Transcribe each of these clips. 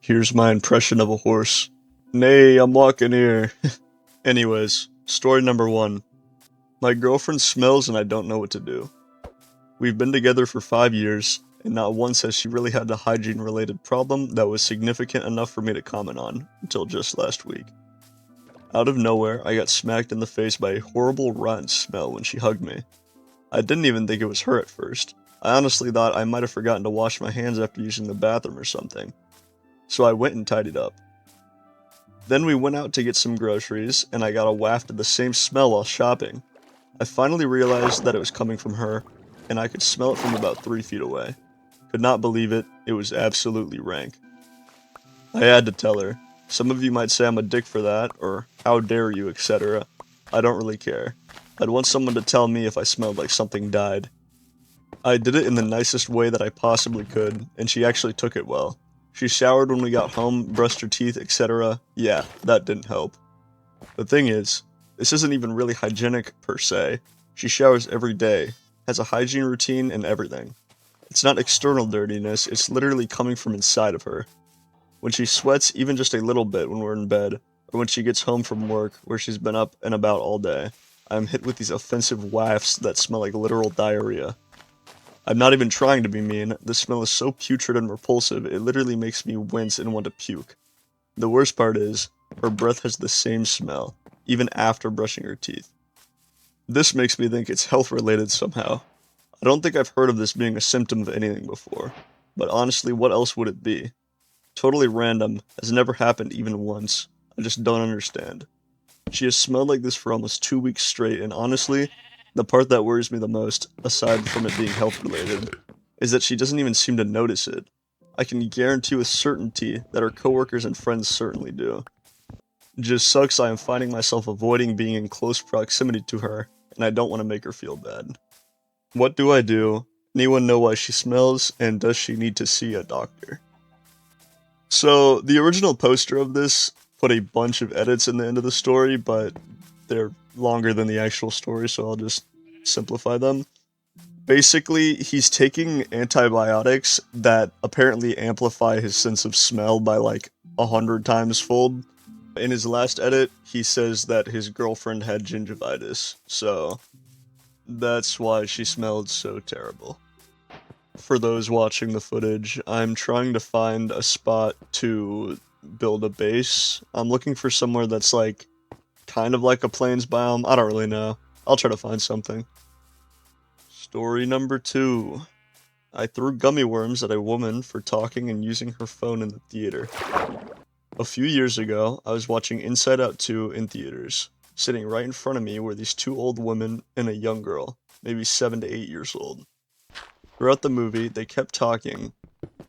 Here's my impression of a horse. Nay, I'm walking here. Anyways, story number one. My girlfriend smells and I don't know what to do. We've been together for 5 years, and not once has she really had a hygiene related problem that was significant enough for me to comment on, until just last week. Out of nowhere, I got smacked in the face by a horrible rotten smell when she hugged me. I didn't even think it was her at first. I honestly thought I might have forgotten to wash my hands after using the bathroom or something. So I went and tidied up. Then we went out to get some groceries, and I got a waft of the same smell while shopping. I finally realized that it was coming from her, and I could smell it from about 3 feet away. Could not believe it, it was absolutely rank. I had to tell her. Some of you might say I'm a dick for that, or how dare you, etc. I don't really care. I'd want someone to tell me if I smelled like something died. I did it in the nicest way that I possibly could, and she actually took it well. She showered when we got home, brushed her teeth, etc. Yeah, that didn't help. The thing is, this isn't even really hygienic per se. She showers every day, has a hygiene routine and everything. It's not external dirtiness, it's literally coming from inside of her. When she sweats even just a little bit when we're in bed, or when she gets home from work where she's been up and about all day, I'm hit with these offensive wafts that smell like literal diarrhea. I'm not even trying to be mean, the smell is so putrid and repulsive it literally makes me wince and want to puke. The worst part is, her breath has the same smell, even after brushing her teeth. This makes me think it's health related somehow. I don't think I've heard of this being a symptom of anything before, but honestly, what else would it be? Totally random, has never happened even once. I just don't understand. She has smelled like this for almost 2 weeks straight, and honestly, the part that worries me the most, aside from it being health related, is that she doesn't even seem to notice it. I can guarantee with certainty that her coworkers and friends certainly do. It just sucks I am finding myself avoiding being in close proximity to her, and I don't want to make her feel bad. What do I do? Anyone know why she smells, and does she need to see a doctor? So, the original poster of this put a bunch of edits in the end of the story, but they're longer than the actual story, so I'll just simplify them. Basically, he's taking antibiotics that apparently amplify his sense of smell by like 100 times fold. In his last edit, he says that his girlfriend had gingivitis, so that's why she smelled so terrible. For those watching the footage, I'm trying to find a spot to build a base. I'm looking for somewhere that's like, kind of like a plains biome. I don't really know. I'll try to find something. Story number 2. I threw gummy worms at a woman for talking and using her phone in the theater. A few years ago, I was watching Inside Out 2 in theaters. Sitting right in front of me were these 2 old women and a young girl, maybe 7 to 8 years old. Throughout the movie, they kept talking,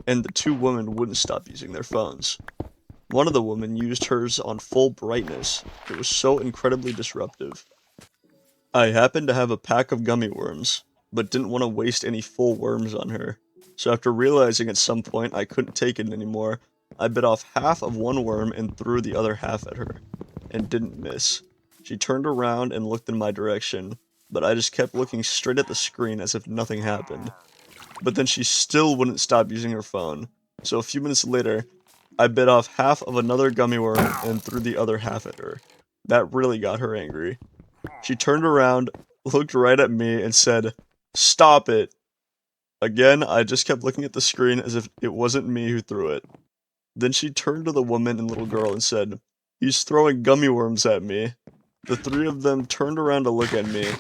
and the 2 women wouldn't stop using their phones. One of the women used hers on full brightness. It was so incredibly disruptive. I happened to have a pack of gummy worms, but didn't want to waste any full worms on her. So after realizing at some point I couldn't take it anymore, I bit off half of one worm and threw the other half at her, and didn't miss. She turned around and looked in my direction, but I just kept looking straight at the screen as if nothing happened. But then she still wouldn't stop using her phone, so a few minutes later, I bit off half of another gummy worm and threw the other half at her. That really got her angry. She turned around, looked right at me, and said, "Stop it!" Again, I just kept looking at the screen as if it wasn't me who threw it. Then she turned to the woman and little girl and said, "He's throwing gummy worms at me." The 3 of them turned around to look at me,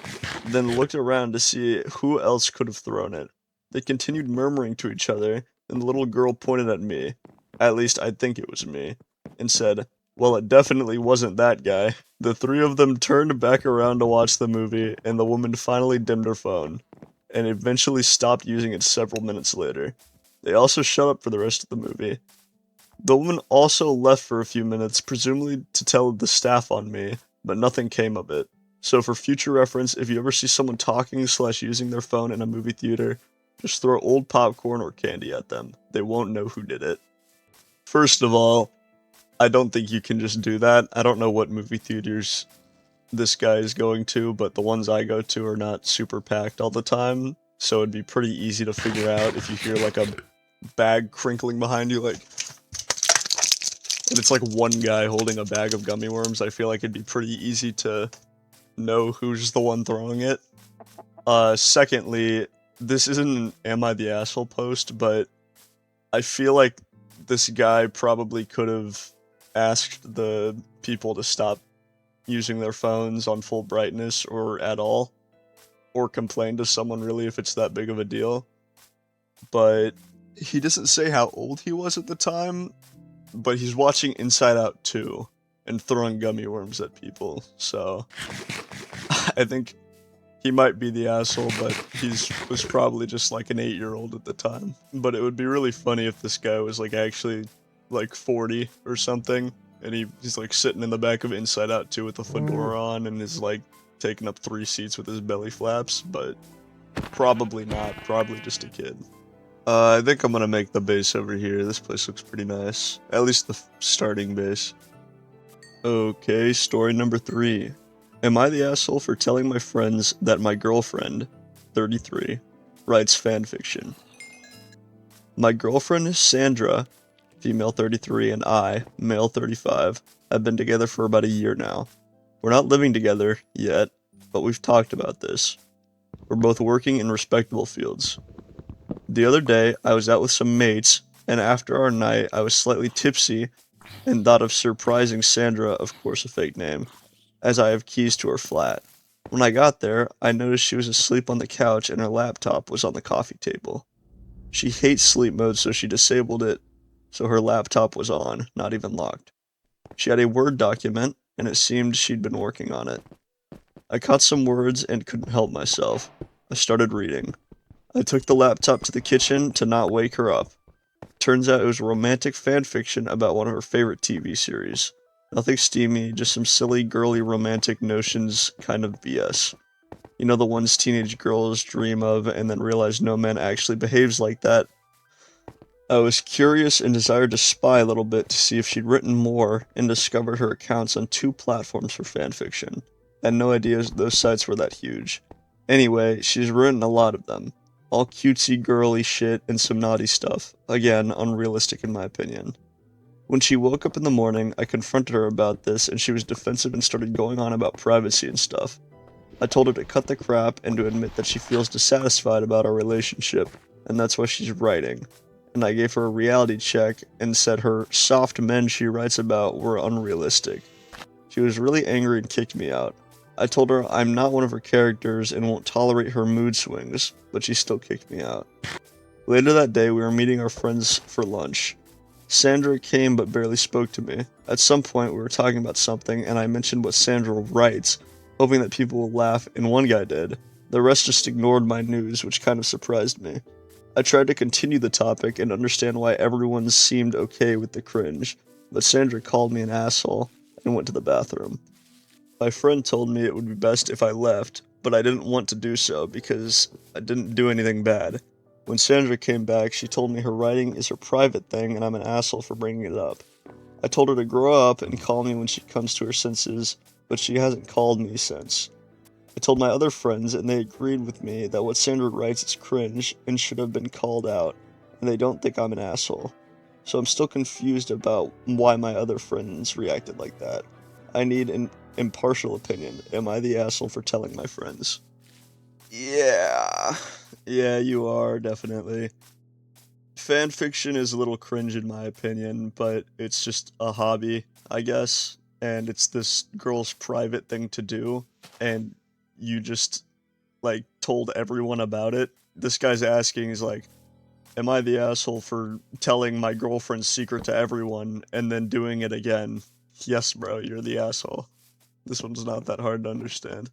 then looked around to see who else could have thrown it. They continued murmuring to each other, and the little girl pointed at me, at least I think it was me, and said, "Well, it definitely wasn't that guy." The 3 of them turned back around to watch the movie, and the woman finally dimmed her phone, and eventually stopped using it several minutes later. They also shut up for the rest of the movie. The woman also left for a few minutes, presumably to tell the staff on me, but nothing came of it. So for future reference, if you ever see someone talking / using their phone in a movie theater, just throw old popcorn or candy at them. They won't know who did it. First of all, I don't think you can just do that. I don't know what movie theaters this guy is going to, but the ones I go to are not super packed all the time, so it'd be pretty easy to figure out if you hear like a bag crinkling behind you, like and it's like one guy holding a bag of gummy worms, I feel like it'd be pretty easy to know who's the one throwing it. Secondly, this isn't an Am I the Asshole post, but I feel like this guy probably could have asked the people to stop using their phones on full brightness or at all, or complain to someone really if it's that big of a deal. But he doesn't say how old he was at the time, but he's watching Inside Out 2 and throwing gummy worms at people, so I think he might be the asshole, but was probably just like an 8-year-old at the time. But it would be really funny if this guy was like actually like 40 or something, and he's like sitting in the back of Inside Out 2 with a fedora on and is like taking up 3 seats with his belly flaps, but probably not, probably just a kid. I think I'm gonna make the base over here. This place looks pretty nice. At least the starting base. Okay, story number 3. Am I the asshole for telling my friends that my girlfriend, 33, writes fanfiction? My girlfriend Sandra, female 33, and I, male 35, have been together for about a year now. We're not living together yet, but we've talked about this. We're both working in respectable fields. The other day, I was out with some mates, and after our night, I was slightly tipsy and thought of surprising Sandra, of course a fake name, as I have keys to her flat. When I got there, I noticed she was asleep on the couch and her laptop was on the coffee table. She hates sleep mode, so she disabled it, so her laptop was on, not even locked. She had a Word document, and it seemed she'd been working on it. I caught some words and couldn't help myself. I started reading. I took the laptop to the kitchen to not wake her up. Turns out it was a romantic fanfiction about one of her favorite TV series. Nothing steamy, just some silly, girly, romantic notions kind of BS. You know, the ones teenage girls dream of and then realize no man actually behaves like that. I was curious and desired to spy a little bit to see if she'd written more, and discovered her accounts on 2 platforms for fanfiction. I had no idea those sites were that huge. Anyway, she's written a lot of them. All cutesy girly shit and some naughty stuff. Again, unrealistic in my opinion. When she woke up in the morning, I confronted her about this and she was defensive and started going on about privacy and stuff. I told her to cut the crap and to admit that she feels dissatisfied about our relationship, and that's why she's writing. And I gave her a reality check and said her soft men she writes about were unrealistic. She was really angry and kicked me out. I told her I'm not one of her characters and won't tolerate her mood swings, but she still kicked me out. Later that day, we were meeting our friends for lunch. Sandra came but barely spoke to me. At some point, we were talking about something, and I mentioned what Sandra writes, hoping that people will laugh, and one guy did. The rest just ignored my news, which kind of surprised me. I tried to continue the topic and understand why everyone seemed okay with the cringe, but Sandra called me an asshole and went to the bathroom. My friend told me it would be best if I left, but I didn't want to do so because I didn't do anything bad. When Sandra came back, she told me her writing is her private thing and I'm an asshole for bringing it up. I told her to grow up and call me when she comes to her senses, but she hasn't called me since. I told my other friends and they agreed with me that what Sandra writes is cringe and should have been called out, and they don't think I'm an asshole. So I'm still confused about why my other friends reacted like that. I need an impartial opinion. Am I the asshole for telling my friends? Yeah, you are, definitely. Fanfiction is a little cringe in my opinion, but it's just a hobby, I guess, and it's this girl's private thing to do, and you just, like, told everyone about it. This guy's asking, he's like, am I the asshole for telling my girlfriend's secret to everyone, and then doing it again? Yes, bro, you're the asshole. This one's not that hard to understand.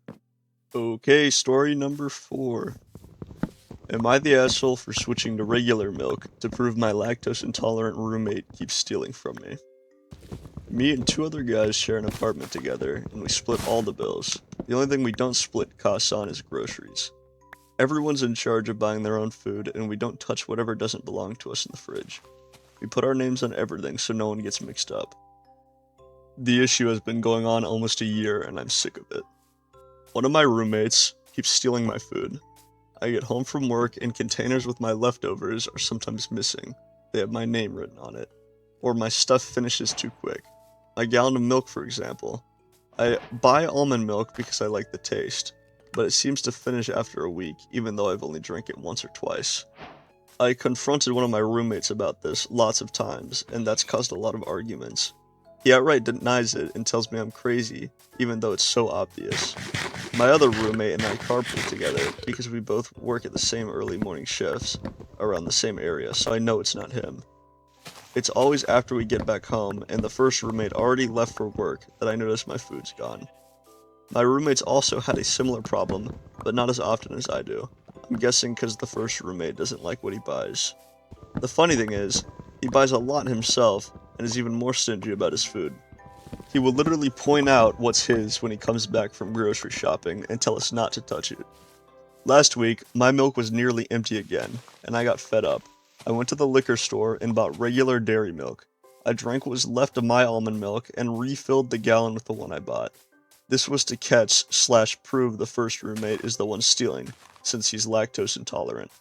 Okay, story number 4. Am I the asshole for switching to regular milk to prove my lactose-intolerant roommate keeps stealing from me? Me and 2 other guys share an apartment together, and we split all the bills. The only thing we don't split costs on is groceries. Everyone's in charge of buying their own food, and we don't touch whatever doesn't belong to us in the fridge. We put our names on everything so no one gets mixed up. The issue has been going on almost a year, and I'm sick of it. One of my roommates keeps stealing my food. I get home from work, and containers with my leftovers are sometimes missing. They have my name written on it. or my stuff finishes too quick. A gallon of milk, for example. I buy almond milk because I like the taste, but it seems to finish after a week, even though I've only drank it once or twice. I confronted one of my roommates about this lots of times, and that's caused a lot of arguments. He outright denies it and tells me I'm crazy, even though it's so obvious. My other roommate and I carpool together because we both work at the same early morning shifts around the same area, so I know it's not him. It's always after we get back home and the first roommate already left for work that I notice my food's gone. My roommates also had a similar problem, but not as often as I do. I'm guessing because the first roommate doesn't like what he buys. The funny thing is, he buys a lot himself and is even more stingy about his food. He will literally point out what's his when he comes back from grocery shopping and tell us not to touch it. Last week, my milk was nearly empty again, and I got fed up. I went to the liquor store and bought regular dairy milk. I drank what was left of my almond milk and refilled the gallon with the one I bought. This was to catch/prove the first roommate is the one stealing, since he's lactose intolerant.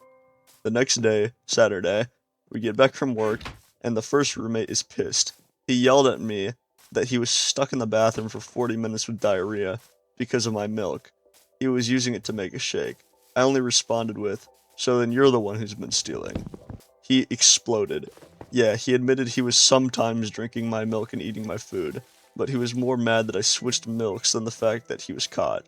The next day, Saturday, we get back from work, and the first roommate is pissed. He yelled at me that he was stuck in the bathroom for 40 minutes with diarrhea because of my milk. He was using it to make a shake. I only responded with, "So then you're the one who's been stealing." He exploded. Yeah, he admitted he was sometimes drinking my milk and eating my food, but he was more mad that I switched milks than the fact that he was caught.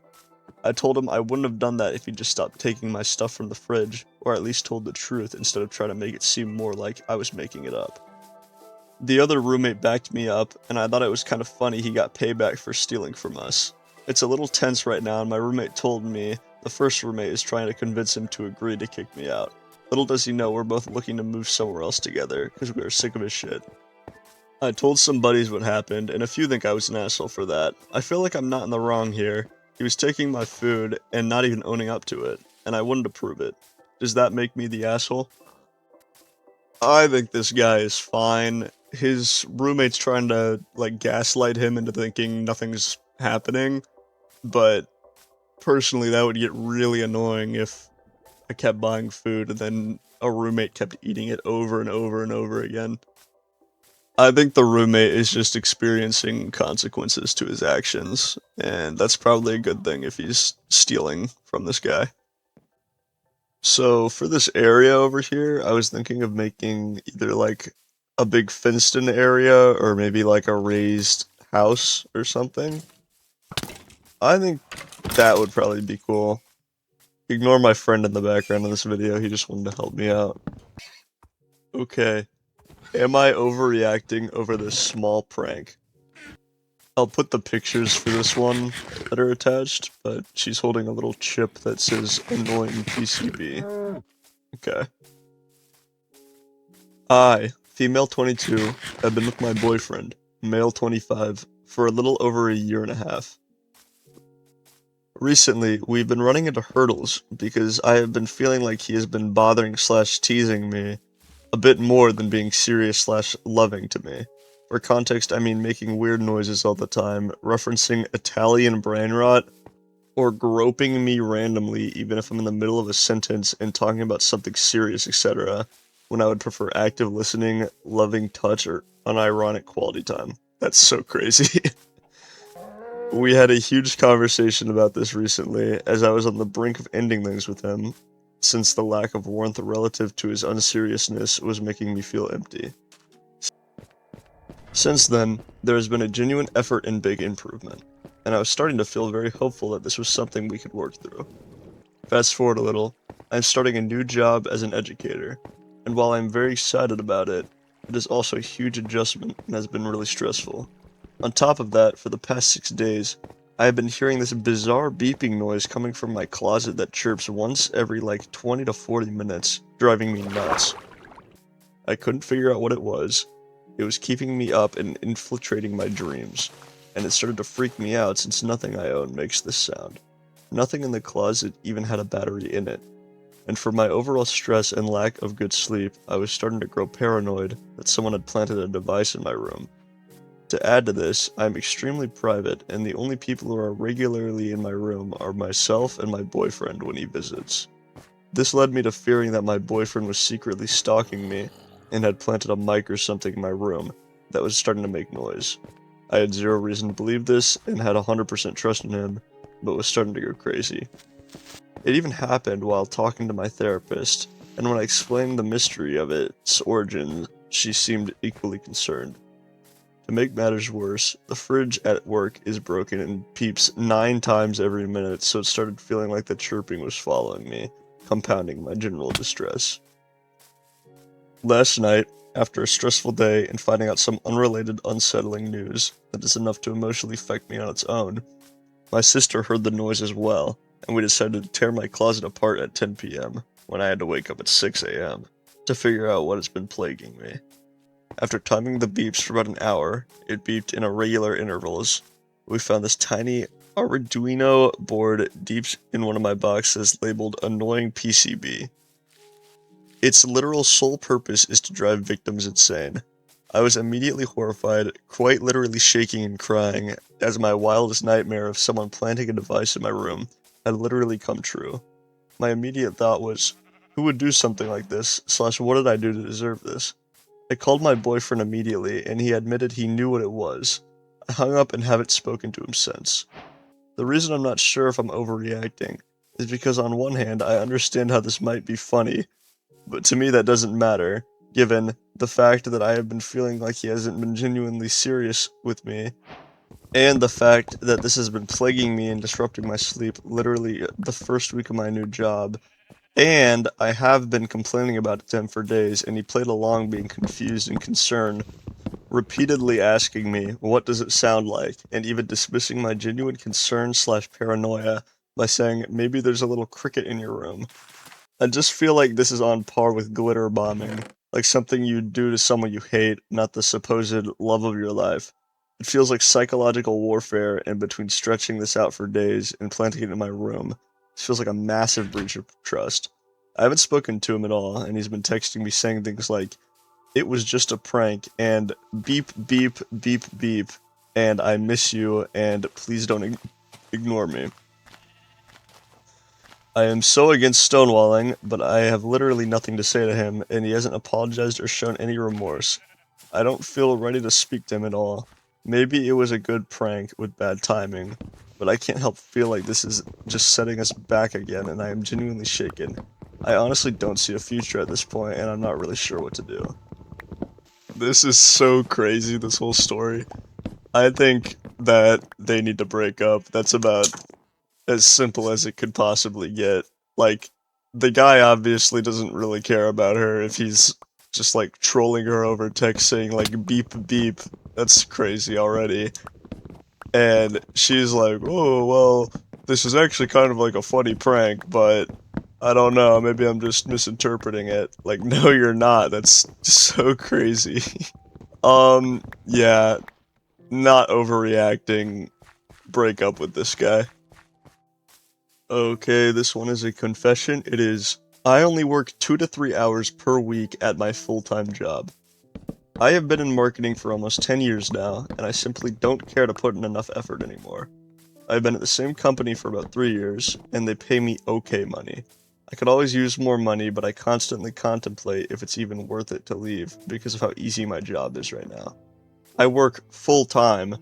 I told him I wouldn't have done that if he just stopped taking my stuff from the fridge, or at least told the truth instead of trying to make it seem more like I was making it up. The other roommate backed me up, and I thought it was kind of funny he got payback for stealing from us. It's a little tense right now, and my roommate told me the first roommate is trying to convince him to agree to kick me out. Little does he know we're both looking to move somewhere else together, because we are sick of his shit. I told some buddies what happened, and a few think I was an asshole for that. I feel like I'm not in the wrong here. He was taking my food and not even owning up to it, and I wanted to prove it. Does that make me the asshole? I think this guy is fine. His roommate's trying to, gaslight him into thinking nothing's happening, but personally that would get really annoying if I kept buying food and then a roommate kept eating it over and over and over again. I think the roommate is just experiencing consequences to his actions, and that's probably a good thing if he's stealing from this guy. So for this area over here, I was thinking of making either a big fenced-in area or maybe like a raised house or something. I think that would probably be cool. Ignore my friend in the background of this video, he just wanted to help me out. Okay, am I overreacting over this small prank? I'll put the pictures for this one that are attached, but she's holding a little chip that says annoying PCB. Okay. I, female 22, have been with my boyfriend, male 25, for a little over a year and a half. Recently, we've been running into hurdles because I have been feeling like he has been bothering/teasing me a bit more than being serious/loving to me. For context, I mean making weird noises all the time, referencing Italian brain rot, or groping me randomly even if I'm in the middle of a sentence and talking about something serious, etc., when I would prefer active listening, loving touch, or unironic quality time. That's so crazy. We had a huge conversation about this recently, as I was on the brink of ending things with him, since the lack of warmth relative to his unseriousness was making me feel empty. Since then, there has been a genuine effort and big improvement, and I was starting to feel very hopeful that this was something we could work through. Fast forward a little, I'm starting a new job as an educator, and while I'm very excited about it, it is also a huge adjustment and has been really stressful. On top of that, for the past 6 days, I have been hearing this bizarre beeping noise coming from my closet that chirps once every 20 to 40 minutes, driving me nuts. I couldn't figure out what it was. It was keeping me up and infiltrating my dreams, and it started to freak me out since nothing I own makes this sound. Nothing in the closet even had a battery in it. And for my overall stress and lack of good sleep, I was starting to grow paranoid that someone had planted a device in my room. To add to this, I am extremely private, and the only people who are regularly in my room are myself and my boyfriend when he visits. This led me to fearing that my boyfriend was secretly stalking me, and had planted a mic or something in my room that was starting to make noise. I had zero reason to believe this and had 100% trust in him, but was starting to go crazy. It even happened while talking to my therapist, and when I explained the mystery of its origin, she seemed equally concerned. To make matters worse, the fridge at work is broken and peeps 9 times every minute, so it started feeling like the chirping was following me, compounding my general distress. Last night, after a stressful day and finding out some unrelated, unsettling news that is enough to emotionally affect me on its own, my sister heard the noise as well, and we decided to tear my closet apart at 10 p.m., when I had to wake up at 6 a.m., to figure out what has been plaguing me. After timing the beeps for about an hour, it beeped in irregular intervals. We found this tiny Arduino board deep in one of my boxes labeled Annoying PCB. Its literal sole purpose is to drive victims insane. I was immediately horrified, quite literally shaking and crying, as my wildest nightmare of someone planting a device in my room had literally come true. My immediate thought was, who would do something like this, / what did I do to deserve this? I called my boyfriend immediately, and he admitted he knew what it was. I hung up and haven't spoken to him since. The reason I'm not sure if I'm overreacting is because on one hand, I understand how this might be funny, but to me that doesn't matter, given the fact that I have been feeling like he hasn't been genuinely serious with me, and the fact that this has been plaguing me and disrupting my sleep literally the first week of my new job. And I have been complaining about it to him for days, and he played along being confused and concerned, repeatedly asking me, what does it sound like, and even dismissing my genuine concern / paranoia by saying, maybe there's a little cricket in your room. I just feel like this is on par with glitter bombing, like something you'd do to someone you hate, not the supposed love of your life. It feels like psychological warfare, and between stretching this out for days and planting it in my room, this feels like a massive breach of trust. I haven't spoken to him at all, and he's been texting me saying things like, it was just a prank, and beep, beep, beep, beep, and I miss you, and please don't ignore me. I am so against stonewalling, but I have literally nothing to say to him, and he hasn't apologized or shown any remorse. I don't feel ready to speak to him at all. Maybe it was a good prank with bad timing, but I can't help feel like this is just setting us back again, and I am genuinely shaken. I honestly don't see a future at this point, and I'm not really sure what to do. This is so crazy, this whole story. I think that they need to break up. That's about as simple as it could possibly get. Like, the guy obviously doesn't really care about her if he's just like trolling her over text saying like beep beep. That's crazy already. And she's like, oh, well, this is actually kind of like a funny prank, but I don't know, maybe I'm just misinterpreting it. Like, no, you're not. That's so crazy. Yeah, not overreacting. Break up with this guy. Okay, this one is a confession. It is, I only work 2 to 3 hours per week at my full-time job. I have been in marketing for almost 10 years now, and I simply don't care to put in enough effort anymore. I've been at the same company for about 3 years, and they pay me okay money. I could always use more money, but I constantly contemplate if it's even worth it to leave because of how easy my job is right now. I work full-time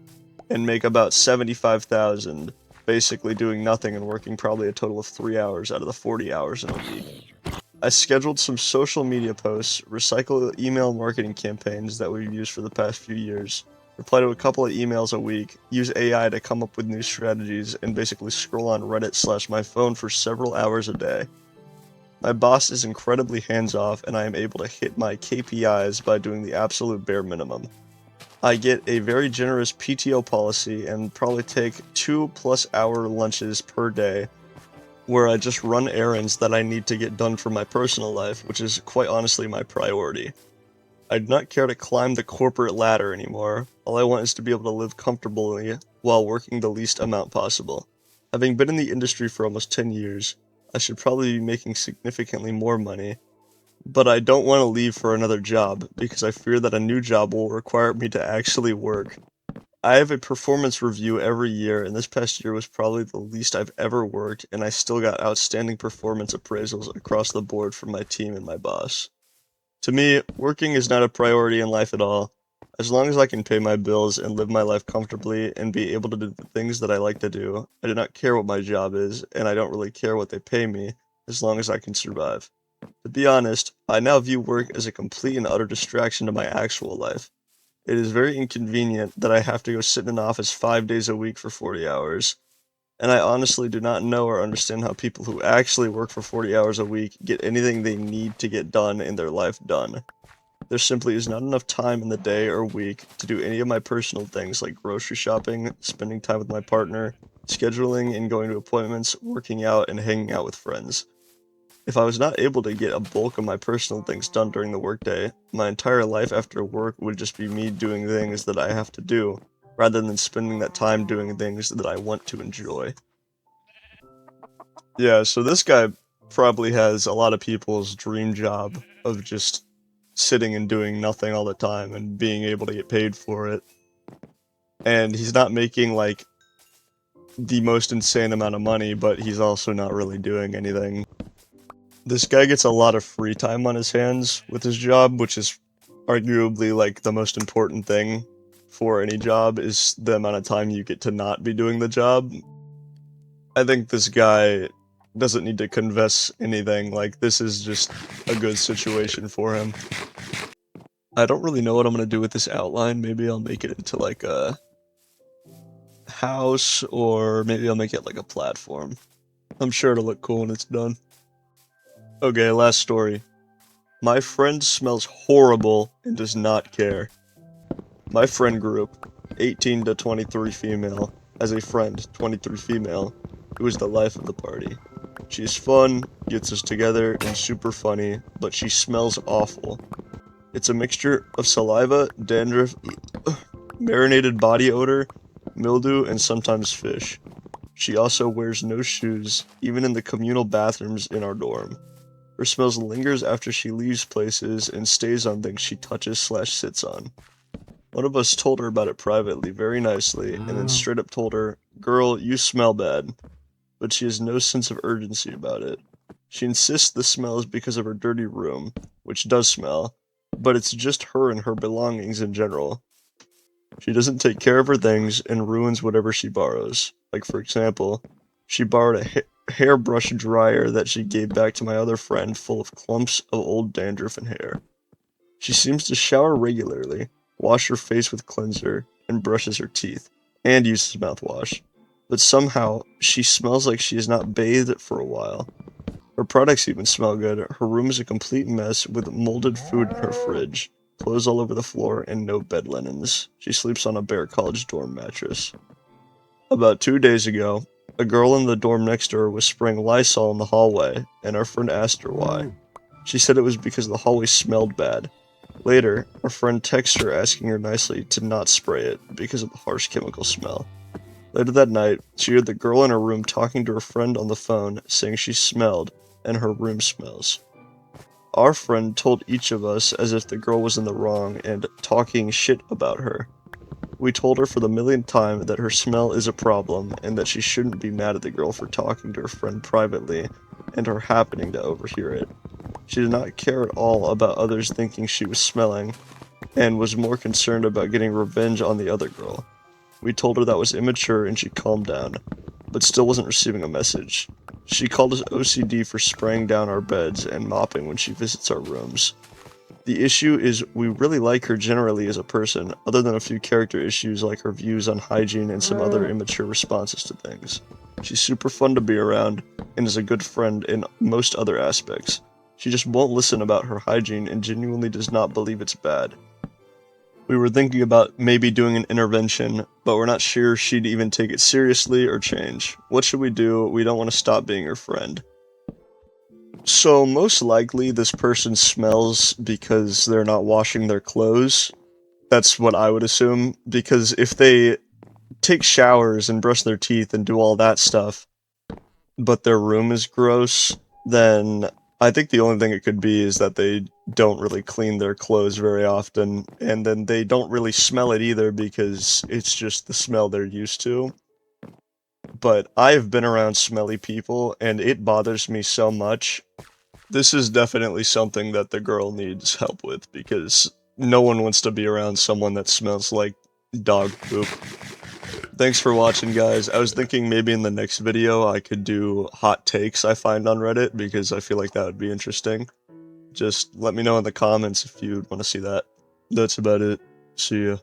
and make about $75,000, basically doing nothing and working probably a total of 3 hours out of the 40 hours in a week. I scheduled some social media posts, recycle email marketing campaigns that we've used for the past few years, reply to a couple of emails a week, use AI to come up with new strategies, and basically scroll on Reddit / my phone for several hours a day. My boss is incredibly hands-off, and I am able to hit my KPIs by doing the absolute bare minimum. I get a very generous PTO policy and probably take 2+ hour lunches per day, where I just run errands that I need to get done for my personal life, which is quite honestly my priority. I do not care to climb the corporate ladder anymore. All I want is to be able to live comfortably while working the least amount possible. Having been in the industry for almost 10 years, I should probably be making significantly more money, but I don't want to leave for another job because I fear that a new job will require me to actually work. I have a performance review every year, and this past year was probably the least I've ever worked, and I still got outstanding performance appraisals across the board from my team and my boss. To me, working is not a priority in life at all. As long as I can pay my bills and live my life comfortably and be able to do the things that I like to do, I do not care what my job is, and I don't really care what they pay me, as long as I can survive. To be honest, I now view work as a complete and utter distraction to my actual life. It is very inconvenient that I have to go sit in an office 5 days a week for 40 hours, and I honestly do not know or understand how people who actually work for 40 hours a week get anything they need to get done in their life done. There simply is not enough time in the day or week to do any of my personal things like grocery shopping, spending time with my partner, scheduling and going to appointments, working out, and hanging out with friends. If I was not able to get a bulk of my personal things done during the workday, my entire life after work would just be me doing things that I have to do, rather than spending that time doing things that I want to enjoy. Yeah, so this guy probably has a lot of people's dream job of just sitting and doing nothing all the time and being able to get paid for it. And he's not making like the most insane amount of money, but he's also not really doing anything. This guy gets a lot of free time on his hands with his job, which is arguably like the most important thing for any job is the amount of time you get to not be doing the job. I think this guy doesn't need to confess anything, like this is just a good situation for him. I don't really know what I'm gonna do with this outline. Maybe I'll make it into like a house, or maybe I'll make it like a platform. I'm sure it'll look cool when it's done. Okay, last story. My friend smells horrible and does not care. My friend group, 18 to 23 female, has a friend, 23 female, who is the life of the party. She's fun, gets us together, and super funny, but she smells awful. It's a mixture of saliva, dandruff, marinated body odor, mildew, and sometimes fish. She also wears no shoes, even in the communal bathrooms in our dorm. Her smells lingers after she leaves places and stays on things she touches/sits on. One of us told her about it privately, very nicely, and then straight up told her, "Girl, you smell bad." But she has no sense of urgency about it. She insists the smell is because of her dirty room, which does smell, but it's just her and her belongings in general. She doesn't take care of her things and ruins whatever she borrows. Like, for example, she borrowed a hairbrush dryer that she gave back to my other friend full of clumps of old dandruff and hair. She seems to shower regularly, wash her face with cleanser, and brushes her teeth, and uses mouthwash. But somehow, she smells like she has not bathed for a while. Her products even smell good. Her room is a complete mess with molded food in her fridge, clothes all over the floor, and no bed linens. She sleeps on a bare college dorm mattress. About 2 days ago, a girl in the dorm next to her was spraying Lysol in the hallway, and our friend asked her why. She said it was because the hallway smelled bad. Later, our friend texted her asking her nicely to not spray it because of the harsh chemical smell. Later that night, she heard the girl in her room talking to her friend on the phone, saying she smelled, and her room smells. Our friend told each of us as if the girl was in the wrong and talking shit about her. We told her for the millionth time that her smell is a problem and that she shouldn't be mad at the girl for talking to her friend privately and her happening to overhear it. She did not care at all about others thinking she was smelling and was more concerned about getting revenge on the other girl. We told her that was immature and she calmed down, but still wasn't receiving a message. She called us OCD for spraying down our beds and mopping when she visits our rooms. The issue is we really like her generally as a person, other than a few character issues like her views on hygiene and some other immature responses to things. She's super fun to be around and is a good friend in most other aspects. She just won't listen about her hygiene and genuinely does not believe it's bad. We were thinking about maybe doing an intervention, but we're not sure she'd even take it seriously or change. What should we do? We don't want to stop being her friend. So most likely this person smells because they're not washing their clothes. That's what I would assume, because if they take showers and brush their teeth and do all that stuff, but their room is gross, then I think the only thing it could be is that they don't really clean their clothes very often, and then they don't really smell it either because it's just the smell they're used to. But I've been around smelly people, and it bothers me so much. This is definitely something that the girl needs help with, because no one wants to be around someone that smells like dog poop. Thanks for watching, guys. I was thinking maybe in the next video I could do hot takes I find on Reddit, because I feel like that would be interesting. Just let me know in the comments if you'd want to see that. That's about it. See ya.